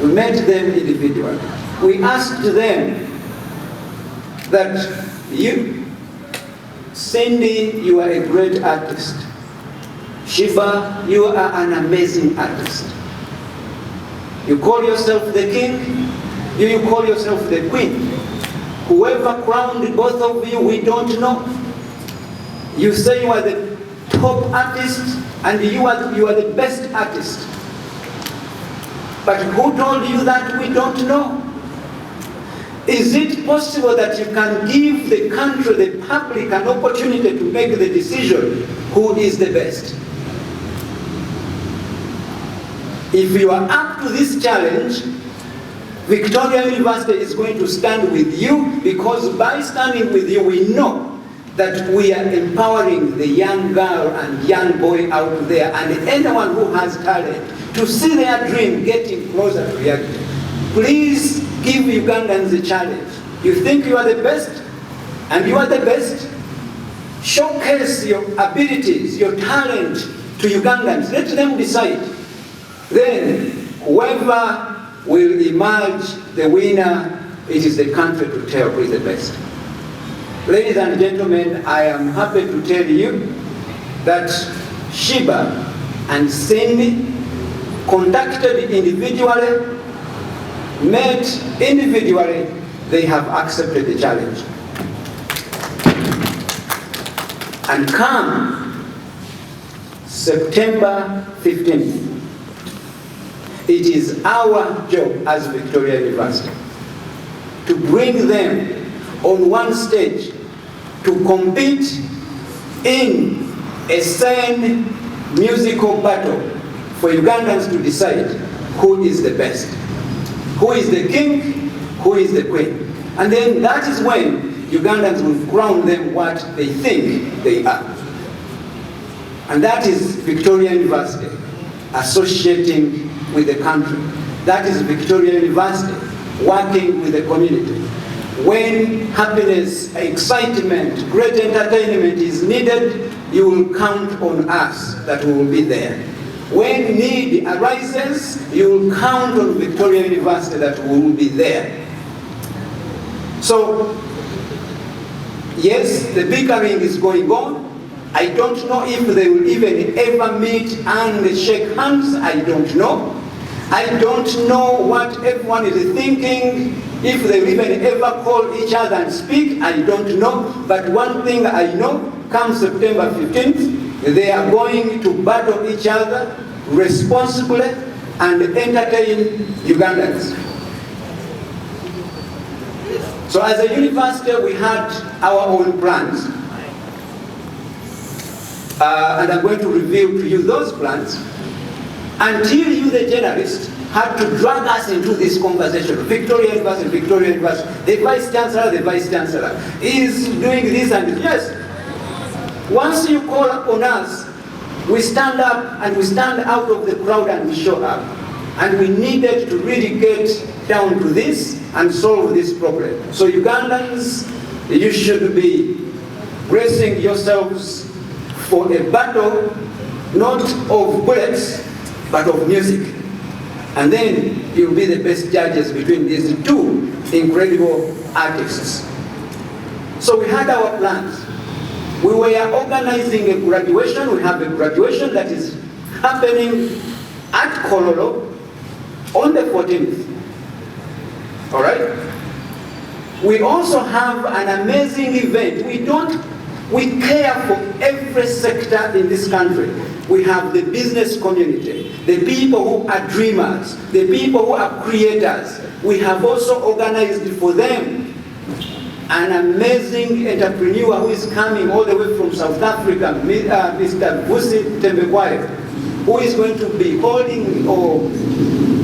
We met them individually. We asked them that you, Cindy, you are a great artist. Sheebah, you are an amazing artist. You call yourself the king, you call yourself the queen. Whoever crowned both of you, we don't know. You say you are the top artist and you are the best artist. But who told you that? We don't know. Is it possible that you can give the country, the public, an opportunity to make the decision who is the best? If you are up to this challenge, Victoria University is going to stand with you, because by standing with you, we know that we are empowering the young girl and young boy out there and anyone who has talent to see their dream getting closer to reality. Please give Ugandans a challenge. You think you are the best, and you are the best. Showcase your abilities, your talent to Ugandans. Let them decide. Then, whoever will emerge the winner, it is the country to tell who is the best. Ladies and gentlemen, I am happy to tell you that Sheebah and Cindy contacted individually, met individually, they have accepted the challenge. And come September 15th, it is our job as Victoria University to bring them on one stage to compete in a sane musical battle for Ugandans to decide who is the best, who is the king, who is the queen. And then that is when Ugandans will crown them what they think they are. And that is Victoria University associating with the country. That is Victoria University working with the community. When happiness, excitement, great entertainment is needed, you will count on us that we will be there. When need arises, you will count on Victoria University that we will be there. So, yes, the bickering is going on. I don't know if they will even ever meet and shake hands. I don't know. I don't know what everyone is thinking. If they will even ever call each other and speak, I don't know. But one thing I know, come September 15th, they are going to battle each other responsibly and entertain Ugandans. So as a university, we had our own plans. And I'm going to reveal to you those plans until you, the journalist, had to drag us into this conversation. Victoria University, Victoria University, the Vice Chancellor is doing this and this. Yes, once you call on us, we stand up and we stand out of the crowd and we show up. And we needed to really get down to this and solve this problem. So Ugandans, you should be bracing yourselves for a battle, not of bullets, but of music. And then you'll be the best judges between these two incredible artists. So we had our plans. We were organizing a graduation. We have a graduation that is happening at Kololo on the 14th. All right? We also have an amazing event. We care for every sector in this country. We have the business community, the people who are dreamers, the people who are creators. We have also organized for them an amazing entrepreneur who is coming all the way from South Africa, Mr. Emu Wadde Tebeyagala, who is going to be holding or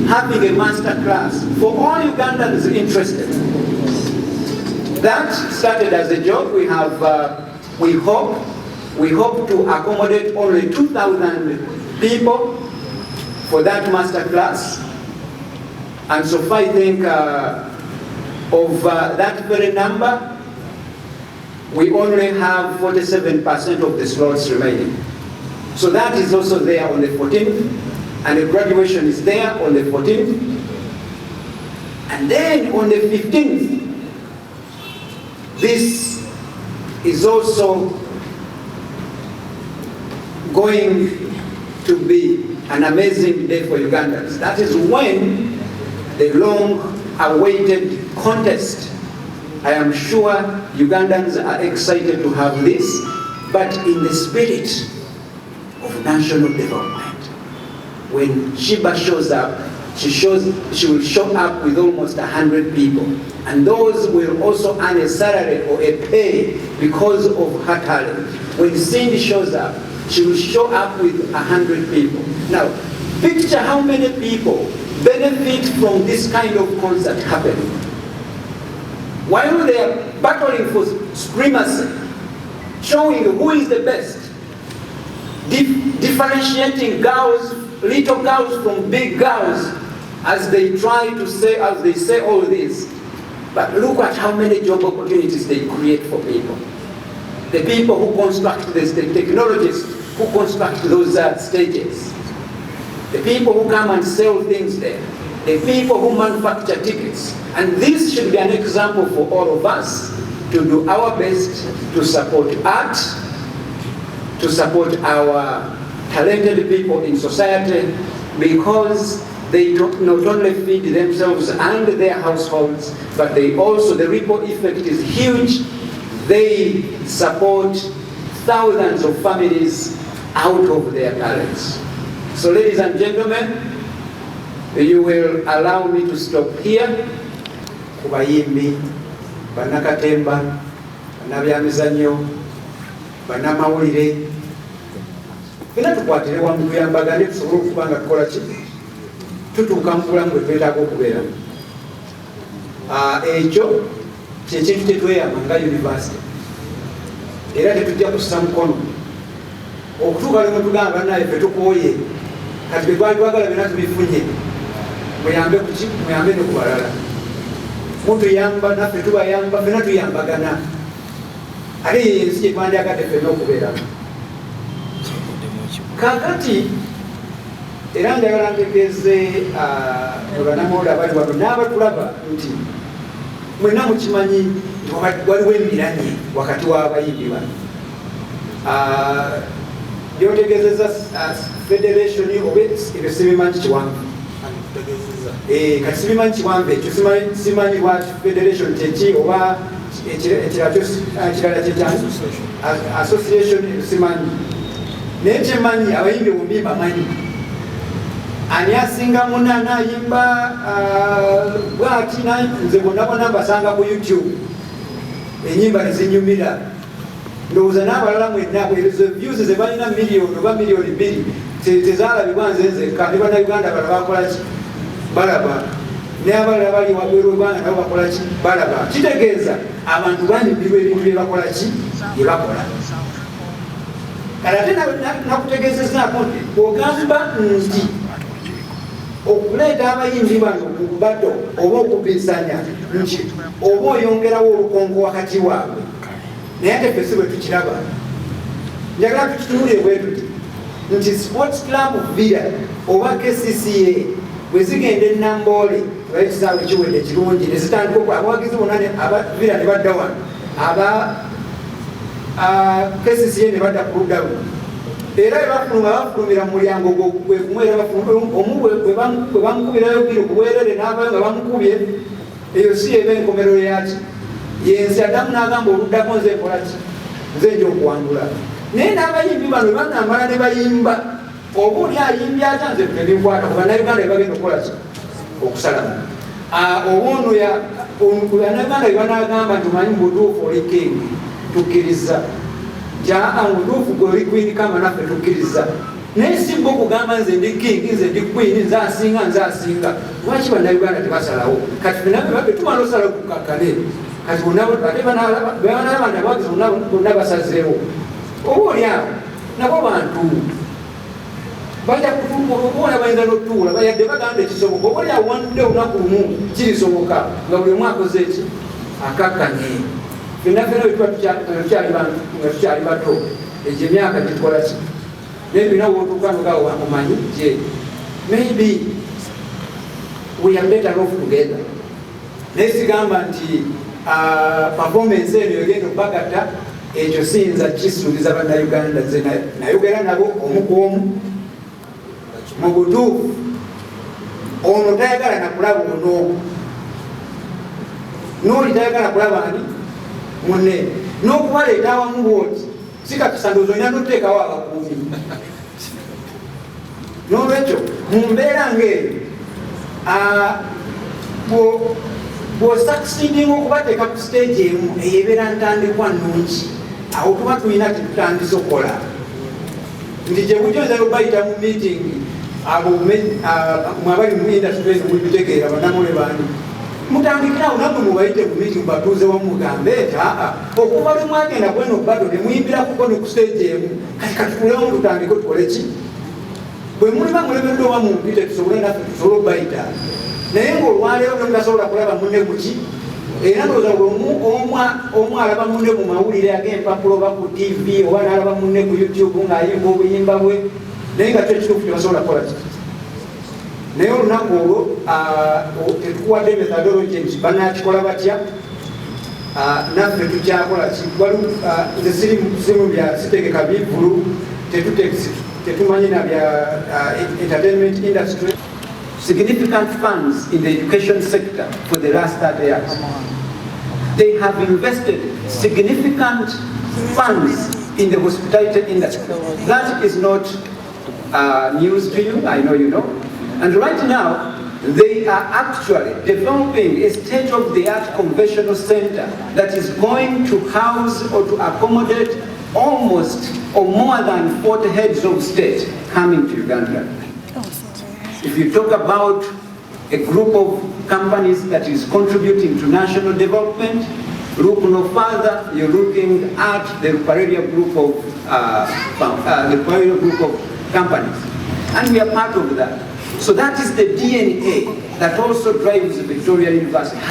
having a master class for all Ugandans interested. That started as a joke. We have, we hope to accommodate only 2,000 people for that master class. And so far, I think of that very number, we only have 47% of the slots remaining. So that is also there on the 14th, and the graduation is there on the 14th. And then on the 15th, this is also going to be an amazing day for Ugandans. That is when the long-awaited contest. I am sure Ugandans are excited to have this, but in the spirit of national development. When Sheebah shows up, she will show up with almost 100 people, and those will also earn a salary or a pay because of her talent. When Cindy shows up, she will show up with 100 people. Now, picture how many people benefit from this kind of concert happening. While they are battling for supremacy, showing who is the best, differentiating girls, little girls from big girls, as they try to say, as they say all this. But look at how many job opportunities they create for people. The people who construct this, the technologists who construct those stages, the people who come and sell things there, the people who manufacture tickets. And this should be an example for all of us to do our best to support art, to support our talented people in society, because they not only feed themselves and their households, but they also, the ripple effect is huge. They support thousands of families out of their talents. So ladies and gentlemen, you will allow me to stop here. Kubayimbi, Banakatemba, Banabyamizanyo, Banamawulire. Era tukwatire wamu tuyambagane tusobole okuba nga tukola ki? Tutuuka mu bulamu bwe twetaaga okubeera. Ekyo kyekintu kye tweyama nga university. Era tetujja kussa mukono. Okutuuka lwe tugamba naye ffe tukooye. Kati bye twali twagala byonna tubifunye. Muyambe ku ki? Muyambe ne ku balala. Mutuyamba naffe tubayamba, ffenna tuyambagana. Ate ye ensi gye twandyagadde ffenna okubeeramu. Kakati era njagala ntegeeze bannamawulire abali wano n'abatulaba nti mwenna mukimanyi nti waliwo emiranye wakati w'abayimbi bano. Byotegeezezza federation oba ebyo sibimanyi kiwanvu. Kati sibimanyi kiwanvu ekyo, simanyi lwaki federation kyeki oba ekirala kyekyanyi association simanyi. Naye kyemanyi abayimbi bombi bamanyi. Ani asinga munna anayimba bwati nze bonna mbasanga ku YouTube. Enyimba nezinyumira. Ndowooza n'abalala mwenna ezo views ze balina miliyoni oba miliyoni 2 tezaalabibwa nze nzekka, ne bannayuganda balala bakola ki? Balaba. N'abalala bali wabweru w'eggwanga nabo bakola ki? Balaba. Kitegeeza abantu banyumirwa ebintu bye bakola ki? Bye bakola. Kale ate nakutegeezezzaako nti bw'ogamba nti okuleeta abayimbi bano mu bato oba okubinsanya nti oba oyongerawo olukongo wakati waabwe, naye ate ffe si bwe tukiraba. Njagala tukitunulire bwe tuti nti sports club Villa oba KCCA bwe zigenda e Namboole bali kisaawe kiwedde kirungi ne zitandika abawagizi bonna aba Villa ne badda wano, aba KCCA ne badda ku ludda luno. Era bafulumira mu mulyango gwe gumu, era omu bwe bamukubirayo biri ku bwerere n'abayo nga bamukubye, eyo si eba enkomerero yaki? Yensi Adamu n'agamba oluddako nze nkola ki? Nze nja okuwangula. Naye n'abayimbi bano bwe banamala ne bayimba, oba oli ayimbi atya nze nebinkwata ku bannayuganda bye bagenda okukola ki? Okusalamu. Oba ono bannayuganda bye banaagamba nti omanyi mu butuufu oli kingi, tukkiriza. Obutuufu gwe oli kwini kama naffe tukkiriza. Naye si bwo okugamba nze ndi kingi, nze ndi kwini, nze asinga. Lwaki bannayuganda tebasalawo? Kati ffe tumala osalawo tukakkale. Kati banalabanda abawagizi bonna basazeewo. Oba oli awo nabo bantu bajja kutuula, bayinza n'otuula bayadde bagamba ekisoboka. Oba oli awo wandudde olunaku lumu kirisoboka nga buli omu akoze eki? Akakkanye. Ffenna bwe tuba tukyali bato, egyo emyaka gitukola ki? Naye bina wootuuka nogawo omanyi gye maybe we are better off together. nesigamba nti performance eno egenda okubagatta ekyo siyinza kisuubiza bannayuganda. Nze nayogera nabo omu ku omu mu butuufu ono tayagala nakulaba ono n'oli tayagala kulaba ani munne n'okubaleeta awamu bwoti sikatusanduzo olina noteekawo abakuumi. N'olwekyo mu mbeera ng'eyo bw'osakisidinga okubateeka ku stage emu eyebeera ntandikwa nnungi, awo tuba tulina tetutandise okukola nti gye bujonza lubayita mu meeting abo mwabali mu industry eno mubitegeera bannamule bandi mutandikirawo namwe mubayite ku meeting batuuze wamu mugambe eti okuva lwe mwagenda kweno okubato nemuyimbirakuko ne ku stage emu kati katukulewo tutandike tukole ki bwe muliba mulebedde oba mumpite tusobole naffe tusobole okubayita naye ng'olwaleero nemutasobola kulaba munne muki era ndowooza omu alaba munne mu mawulire ag'empapula oba ku TV oba n'alaba munne ku YouTube ng'ayimba obuyimba bwe naye nga kyo ekituufu tebasobola kukola ki. Naye olunaku olwo tetukuwadde methodology nti bannakikola batya naffe tukyakola ki. Nze simu bya sitegeka bivulu tetumanyi na bya entertainment industry. Significant funds in the education sector for the last 30 years. They have invested significant funds in the hospitality industry. That is not news to you, I know you know. And right now, they are actually developing a state-of-the-art conventional center that is going to house or to accommodate almost or more than 40 heads of state coming to Uganda. If you talk about a group of companies that is contributing to national development, look no further, you're looking at the Ruparelia group of companies. And we are part of that. So that is the DNA that also drives Victoria University.